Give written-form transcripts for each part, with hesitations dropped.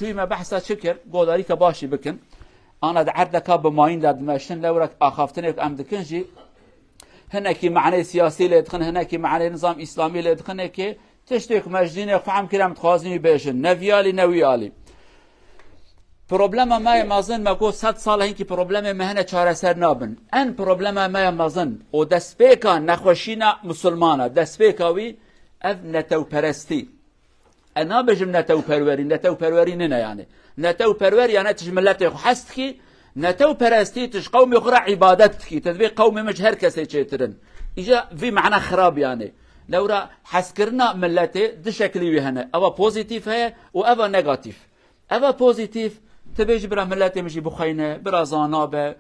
ما بحثا شكر قوداري كباشي بكن أنا دعرت لك بماين لاد ماشين لورك أخافتنك أم دكنجي هناكي معنى سياسي لدخن هناكي معنى نظام إسلامي لدخن هناكي تشتك مجدين فهم كلام تخازني بيشن نويالي نويالي بروبلما ما يمازن ما قو 100 سال هنكي بروبلما ما هنا چاره سر نابن ان بروبلما ما يمازن او دسبيكا نخوشينا مسلمانا دسبيكاوي اف نتو پرستی انا بجم نتو پروري ننا يعني نتو پروري يعني تجملت خو حستكي نتو پرستی تش قوم يقرا عبادتكي تدبي قوم مجهر كسي چيترن اجا في معنى خراب يعني لورا حسكرنا ملته دشكلي هنا اوا بوزيتيف هي و اوا نيجاتيف اوا بوزيتيف تبيج برا ملته مشي بخينه برا زانابه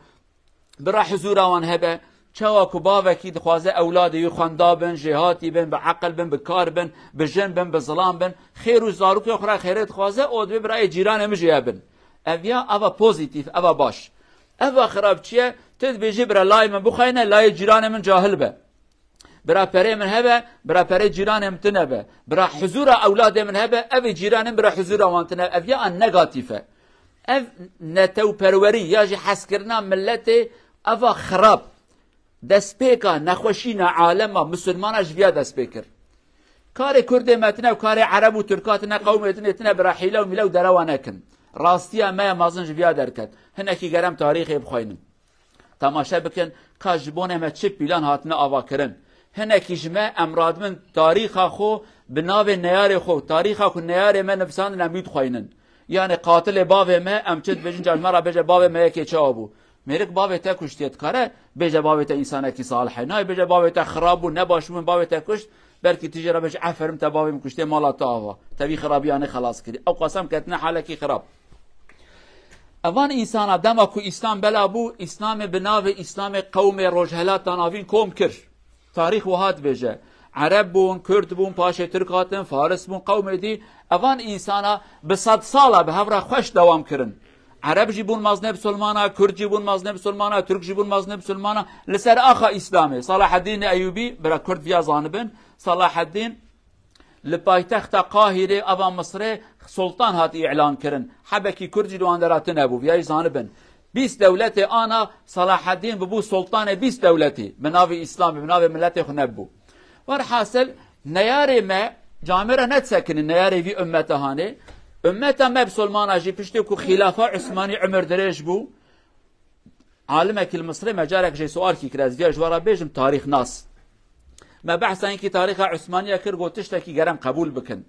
برا حضوروان هبه چاواکو باوکی دخوازه اولاد یو خاندابن جهاتی بن بعقل بن بکار بن بجن بن بظلام بن خیر و زاروک اخرى خیرت خوازه اود برای جیران مجیه بن اویا اوا پوزیتیف اوا باش اوا خراب چیه تد بیجی برا لای من بخینه لای جیران من جاهل به برا پره من هبه برا پره جیران من تنبه برا حضور اولاد من هبه اوی جیران برا حضور وان تنبه اویا ان نگاتیفه اف نتو پروری یا جی حس کرنا ملت اوا خراب دسپیکا نخوشینا عالم مسلمان جویا دسپیکر کار کرد متنه و کار عرب و ترکاتنا قومتنا براحیله و میلو دروانه کن راستیا ما مازن جویا درکد هنکی گرم تاریخی بخوینن تماشا بکن کاجبونه ما چه پیلان هاتنا آوا کرن هنکی جمع امراد من تاریخا خو بناو نیار خو تاریخا خو نیار ما نفسان نمید خوینن یعنی قاتل باو ما امچد بجن جمع بجه باو ما یکی چه آبو میرک باوی تا کشتیت کاره بجه باوی تا انسانه کی صالحه نه بجه باوی تا خراب و نباش من باوی تا کشت برکی تجربه بجه عفرم تا باوی مکشته مالا تا آوا تبی خرابیانه خلاص کردی او قسم کتنه حاله کی خراب اوان انسان دما کو اسلام بلا بو اسلام بناو اسلام قوم روجهلات تناوین کوم کر تاریخ وهات بجه عرب بون کرد بون پاشه ترکاتن فارس بون قوم دی اوان انسانا به 100 ساله به هفره خوش دوام کرن عرب جيبون مازنب سلمانا كرد جيبون مازنب سلمانا ترك جيبون مازنب سلمانا لسر اخا اسلامي صلاح الدين ايوبي برا كرد فيا زانبن صلاح الدين لبايتخت قاهره ابا مصر سلطان هات اعلان كرن حبكي كرد جدوان دراتن ابو فيا زانبن 20 دولتي انا صلاح الدين ببو سلطان 20 دولتي بناوي اسلامي بناوي ملتي خنبو ورحاصل نياري ما جامره نتسكن النياري في امته هاني امتا ما بسلمان جي پشتی کو خلافه عثماني عمر دريج بو عالمك المصري مجارك جي سؤال كي كراز دياج ورا بيجم تاريخ ناس ما بحث انكي تاريخ عثمانية كرغو تشتكي گرم قبول بكن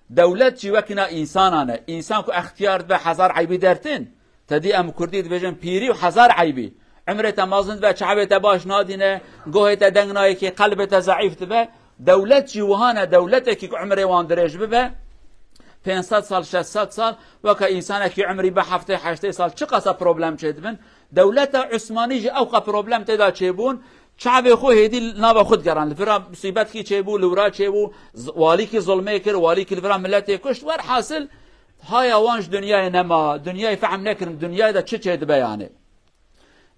دولت جي وكنا انسانانا انسان كو اختيار به حزار عيبي درتن تدي ام كردي بيجم بيري و حزار عيبي عمرتا مازن و شعبتا باش نادينه گوهتا دنگناي كي قلبتا ضعيف تبه دولت جي وهانا دولتك عمري وان دريج ببه 500 سال 600 سال وكا انسانك عمري بحفته 8 سال چه قصه پروبلم چدبن دولت عثماني جي اوقا پروبلم تدا چيبون شعب خو هدي ناب خود گران لفرا مصيبت کی چيبو لورا چيبو والي کی ظلمه كر والي کی لفرا ملت كشت ور حاصل هاي وانش دنيا نما دنيا فهم نكرم دنيا دا چه چدبه يعني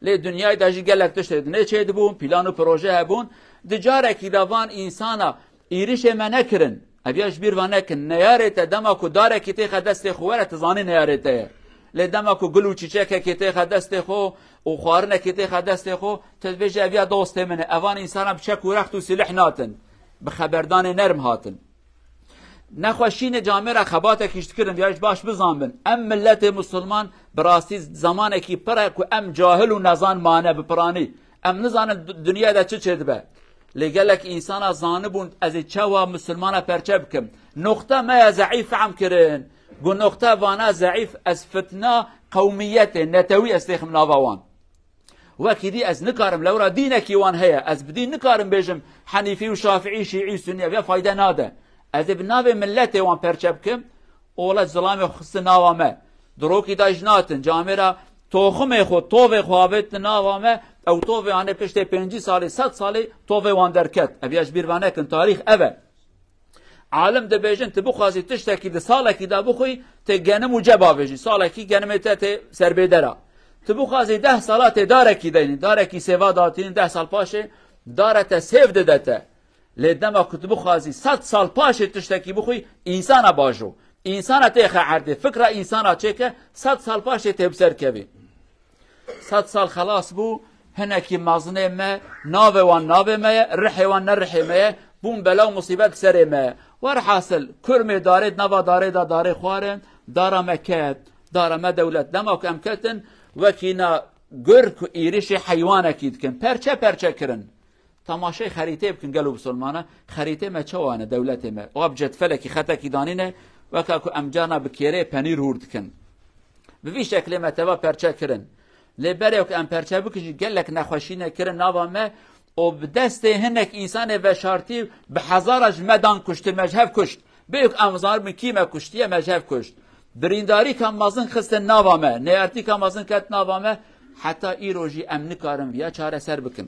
لي دنيا دا جي گلك تشد نه چدبون پلان و پروژه هبون دجاره کی دوان انسانا ایریش منکرن ابياش بير وانك نيارت دمكو دارك تي خدست خوره تزاني نيارته لدمكو گلو چيچك كي خدست خو او خوارنه كي خدست خو تدبيج ابيا دوست من اوان انسان بچك ورخت و سلاح ناتن بخبردان نرم هاتن نخوشين جامره خباته كشتكرن ياش باش بزانبن ام ملت مسلمان براسي زمانه كي پرك ام جاهل و نزان مانه بپراني ام نزان دنيا دا چه چدبه لقالك إنسانا زانبون از چوا مسلمانا پرچه بكم نقطة ما ضعيف عم كرين قل نقطة وانا ضعيف از فتنة قوميته نتوي استيخم نافوان وكذي از نكارم لورا دينكي وان هي از بدين نكارم بيجم حنيفي وشافعي شيعي سني ابيا فايدة نادا از بناوي ملته وان پرچه بكم اولاد ظلامي خص ناوامه دروكي داجناتن جامرا توخم خو توف خوابت ناوامه او توفي عنه پشت 5 سال 100 سال توفي وان دركت ابياش بير وانكن تاريخ اول عالم ده بيجن تبو خازي تشتكي ده سالكي ده بخوي تگنم وجبا بيجي سالكي گنم ته سربيدرا تبو خازي 10 سالات داركي دين داركي سيوا داتين 10 سال باشه دارته سيف ددته لدما كتبو خازي 100 سال باشه تشتكي بخوي انسان باجو انسان تيخ عرده فكره انسان تشيك 100 سال باش تبسر كبي 100 سال خلاص بو هناكي مازنه ما ناوه وان ناوه ما رحي وان نرحي ما بون بلا مصيبت سر ما ورحاصل كرمي دارد نوا دارد داري خوارن دارا مكات دارا ما دولت دماك امكتن وكينا گرك و ایریش حیوان اکید کن پرچه کرن تماشای خریطه بکن گلو بسلمانه خریطه ما چوانه دولت ما واب جد فلکی خطا کی دانینه وکاکو امجانا بکیره پنیر هورد کن بوی شکل ما تبا پرچه کرن لبره وک ام پرچه بکشی گلک نخوشینه کرن ناوا ما و بدست هنک انسان و شارتی به هزارش مدان کشت مجهف کشت بیوک امزار من کیمه کشتیه مجهف کشت برینداری کم مازن خست ناوا ما نیارتی کم مازن کت ناوا ما حتی ایروجی امن کارم بیا چاره سر بکن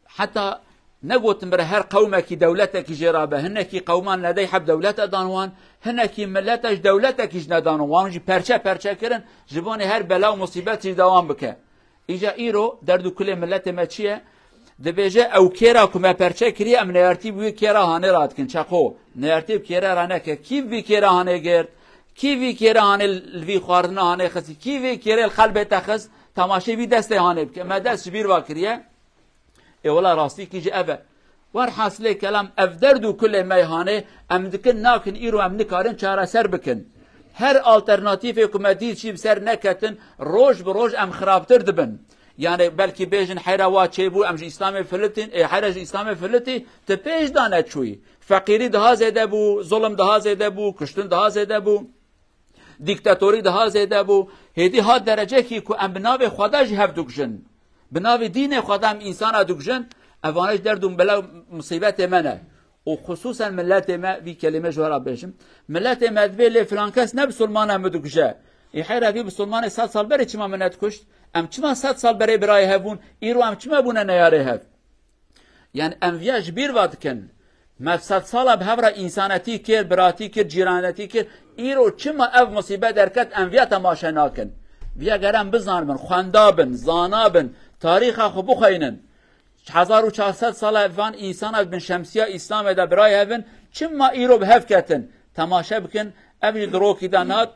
حتی نگوتم بر هر قومکی دولتکی جرابه هنکی قومان ندای حب دولت دانوان هنکی ملتش دولتکیش ندانوان جی پرچه کرن جبان هر بلا و مصیبت جی دوام بکه ایجا ایرو دردو کل ملت ما چیه دبیجه او کیرا کما پرچه کری ام نیارتی بوی کیرا هانه راد کن چاقو نیارتی کیرا رانه که کی بی کیرا هانه گرد کی وی کیره هانه الوی خواردنا هانه خسی کی وی کیره الخلب تخص تماشی وی دسته هانه بکه ما دست بیر واکریه اولا راستی کی جه اوه ور حاصله کلام افدردو کل میهانه ام دکن ناکن ایرو ام نکارن چاره سر بکن هر آلترناتیف حکومتی چی بسر نکتن روش بروش ام خرابتر دبن یعنی بلکی بیجن حیروا چه بو امج اسلام فلتین حیرج اسلام فلتی ته پیش دانه چوی فقیری ده زده بو ظلم ده زده بو کشتن ده زده بو دیکتاتوری ده زده بو هدی ها درجه کی کو ام بناو خدا جهب دوکجن بناو دین خدا ام انسان دوکجن اوانش دردون بلا مصیبت منه و خصوصا ملت ما وی کلمه جوارا بشم ملت مدویل فلان کس نه بسلمان هم دوکجه ای خیر وی بسلمان 100 سال بره چما منت کشت ام چما 100 سال بره برای هبون ایرو ام چما بونه نیاره هب یعنی ام ویاج بیر واد کن ما 100 سال به هر انسانتی که براتی که جیرانتی که ایرو چما اف مصیبت درکت ام ویا تماشا ناکن ویا گرم بزانن خواندابن زانابن تاریخ خو بخاینن 1400 سال اول انسان بن شمسیه اسلام ده برای هبن چما ایرو به هف کتن تماشا بکن ابی دروکی دانات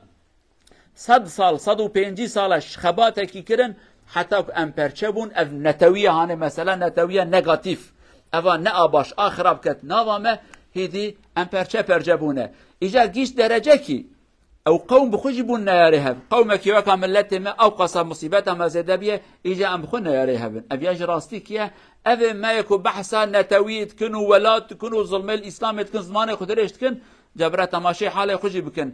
100 سال 150 سالش خبات کی کرن حتی ام پرچه بون اف نتویه هانه مثلا نتویه نگاتیف اوا نه آباش آخراب کت نوامه هیدی ام پرچه بونه ایجا گیش درجه کی او قوم بخوجی بون نیاره هب قوم کی وکا ملت ما او قصا مصیبت ما زده بیه ایجا ام بخون نیاره هبن اویاج راستی کیه او ما یکو بحثا نتویت کنو ولات کنو ظلم الاسلام کن زمان خودرشت کن جبره تماشی حال خوشی بکن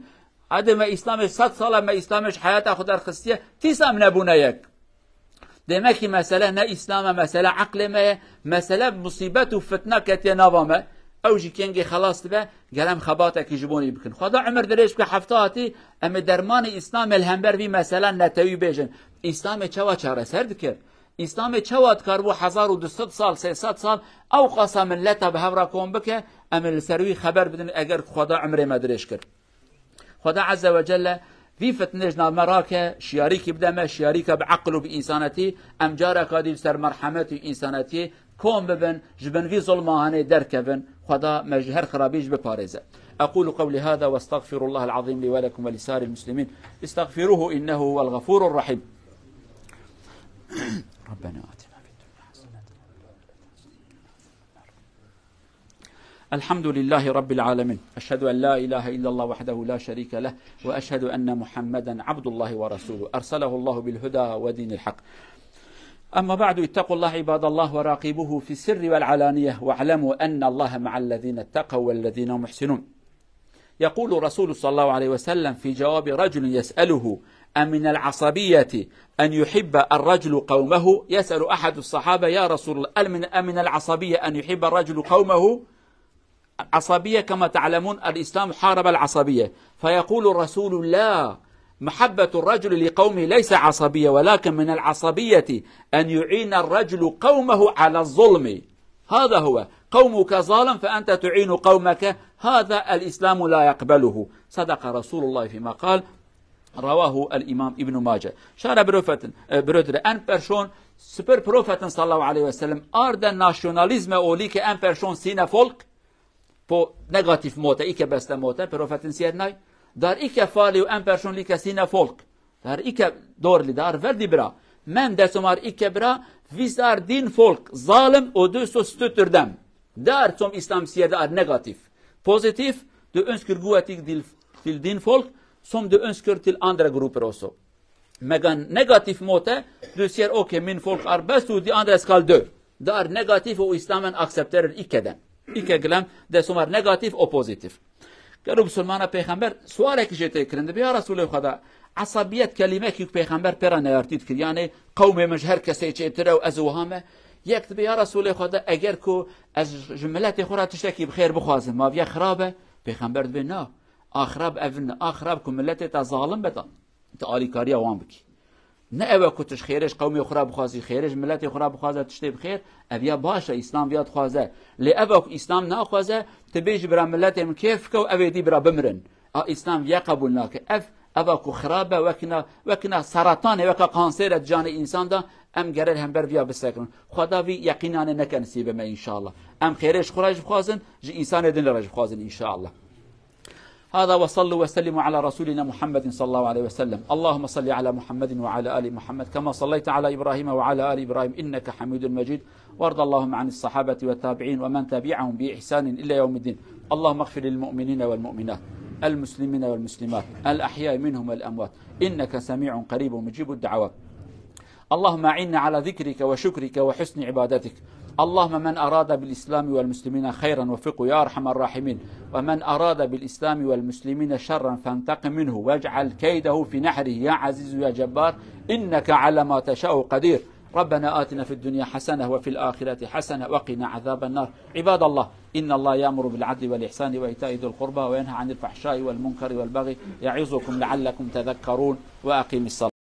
عدم اسلام 100 سال ما اسلامش حیات خود در خستیه تیس ام نبونه یک demek ki mesele ne İslam'a mesele aklime mesele musibet و فتنه کتی نوامه او جی کنگی خلاص به گرم خباته کی جبونی بکن خدا عمر درش که هفتاتی ام درمان اسلام الهمبر وی مثلا نتوی بیجن اسلام چوا چاره سر دکر اسلام چوا کار بو 1200 سال 300 سال او قسم ملت به هورا کون بک ام سروی خبر بدن اگر خدا عمر مدرش کرد خدا عز وجل في فتنجنا مراكه شياريك بدمه شياريك بعقل وبإنسانتي أم جارك هذه سر مرحمتي إنسانتي كون ببن جبن في ظلمانه دركبن خدا مجهر خرابيج ببارزه أقول قولي هذا واستغفر الله العظيم لي ولكم ولسائر المسلمين استغفروه إنه هو الغفور الرحيم ربنا آتنا في الدنيا حسنة الحمد لله رب العالمين أشهد أن لا إله إلا الله وحده لا شريك له وأشهد أن محمدا عبد الله ورسوله أرسله الله بالهدى ودين الحق أما بعد اتقوا الله عباد الله وراقبوه في السر والعلانية واعلموا أن الله مع الذين اتقوا والذين هم محسنون يقول رسول صلى الله عليه وسلم في جواب رجل يسأله أمن العصبية أن يحب الرجل قومه يسأل أحد الصحابة يا رسول الله أمن العصبية أن يحب الرجل قومه عصبية كما تعلمون الإسلام حارب العصبية فيقول الرسول لا محبة الرجل لقومه ليس عصبية ولكن من العصبية أن يعين الرجل قومه على الظلم هذا هو قومك ظالم فأنت تعين قومك هذا الإسلام لا يقبله صدق رسول الله فيما قال رواه الإمام ابن ماجه شارع برودر أن برشون سپر پروفتن صلى الله عليه وسلم آرد ناشونالیزم اولی که ان پرشون سینه فولک på negativ måte, ikke beste måte. Profeten sier nei. Det er ikke farlig å en person liker sine folk. Det er ikke dårlig, det er veldig bra. Men det som er ikke bra, hvis det er din folk zalim, og du så støtter dem. Det er som islam sier, det er negativ. Positiv, du ønsker gode ting til din folk, som du ønsker til andre grupper også. Med en negativ måte, du sier, ok, min folk er best, og de andre skal dø. Det er negativ, og islamen aksepterer ikke den. Ikke glem det som er negativ og positiv. قالوا بسلمان پیغمبر سوالك جيتي كرند بيا رسول خدا عصبيت كلمه كي پیغمبر پرا نيارتيت كر يعني قوم مجهر كسي چترو ازوهامه يكتب يا رسول خدا اگر کو از جملات خورا تشتكي بخير بخوازم ما بيا خرابه پیغمبر بنا اخرب ابن اخرب كملت تا ظالم بتا تعالي كاريا وان بكي نه او كتش خيرش قومي خرا بخوازي خيرش ملت خرا بخوازه تشتي بخير ابيا باشا اسلام بياد خوازه لابو اسلام ناخوازه تبيج برا ملتهم كيف كو ابيدي برا بمرن اسلام يا قبولناك اباكو خرابه وكنا سرطان وك كانسر جان انسان ده ام گرر هم بر بیا بسكن خدا وی یقینا نکن نصیب ما ان شاء الله ام خيرش خراج بخوازن جي انسان دين رج بخوازن ان شاء الله. هذا وصلوا وسلموا على رسولنا محمد صلى الله عليه وسلم. اللهم صل على محمد وعلى آل محمد كما صليت على إبراهيم وعلى آل إبراهيم إنك حميد مجيد. وارض اللهم عن الصحابة والتابعين ومن تبعهم بإحسان إلى يوم الدين. اللهم اغفر للمؤمنين والمؤمنات المسلمين والمسلمات الأحياء منهم والأموات إنك سميع قريب مجيب الدعوات. اللهم أعنا على ذكرك وشكرك وحسن عبادتك. اللهم من أراد بالإسلام والمسلمين خيرا وفقه يا أرحم الراحمين ومن أراد بالإسلام والمسلمين شرا فانتقم منه واجعل كيده في نحره يا عزيز يا جبار إنك على ما تشاء قدير. ربنا آتنا في الدنيا حسنة وفي الآخرة حسنة وقنا عذاب النار. عباد الله إن الله يأمر بالعدل والإحسان وإيتاء ذي القربى وينهى عن الفحشاء والمنكر والبغي يعظكم لعلكم تذكرون وأقيموا الصلاة.